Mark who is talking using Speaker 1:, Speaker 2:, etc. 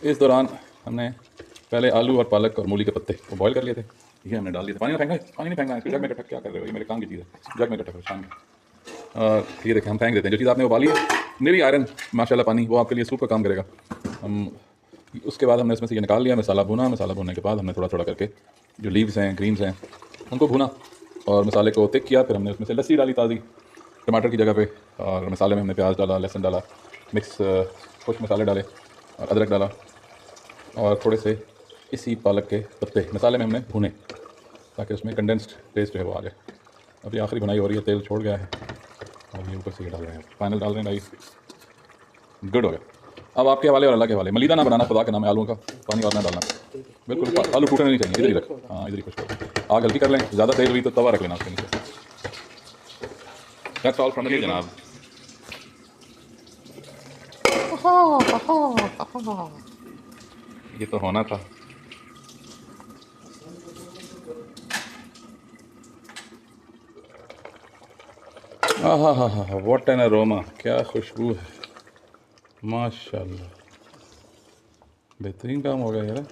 Speaker 1: इस दौरान हमने पहले आलू और पालक और मूली के पत्ते वो बॉईल कर लिए थे, ये हमने डाल दिए थे। पानी में फेंका है, पानी नहीं फेंकना है, जग में इकट्ठा क्या कर रहे हो, ये मेरे काम की चीज़ है, जग में इकट्ठा करो शाम में। और ये देखें हम फेंक देते हैं, जो चीज़ आपने उबाली है निरी आयरन माशाल्लाह पानी, वो आपके लिए सूप का काम करेगा। हम उसके बाद हमने इसमें से ये निकाल लिया, मसाला भुना, मसाला भुनने के बाद हमने थोड़ा थोड़ा करके जो लीव्स हैं ग्रीन्स हैं उनको भुना और मसाले को थिक किया। फिर हमने उसमें से लस्सी डाली ताज़ी टमाटर की जगह पे, और मसाले में हमने प्याज डाला, लहसुन डाला, मिक्स कुछ मसाले डाले और अदरक डाला, और थोड़े से इसी पालक के पत्ते मसाले में हमने भुने ताकि उसमें कंडेंस्ड टेस्ट जो है वो आ जाए। अभी आखिरी बुनाई हो रही है, तेल छोड़ गया है और ये ऊपर से ये डाल रहे हैं, फाइनल डाल रहे हैं भाई। गुड हो गया। अब आपके हवाले और अल्लाह के हवाले, मलीदा ना बनाना, खुदा के नाम है, आलूओं का पानी और ना डालना बिल्कुल, आलू टूटने नहीं चाहिए। इधर ही रख, हाँ इधर ही कुछ करो, आग हल्की कर लें, ज़्यादा तेल हुई तो तवा रख लेना उसके नीचे। दैट्स ऑल फ्रॉम द जनाब। ये तो होना था। हाँ हाँ हाँ हाँ, व्हाट एन अरोमा, क्या खुशबू है, माशाल्लाह, बेहतरीन काम हो गया यार।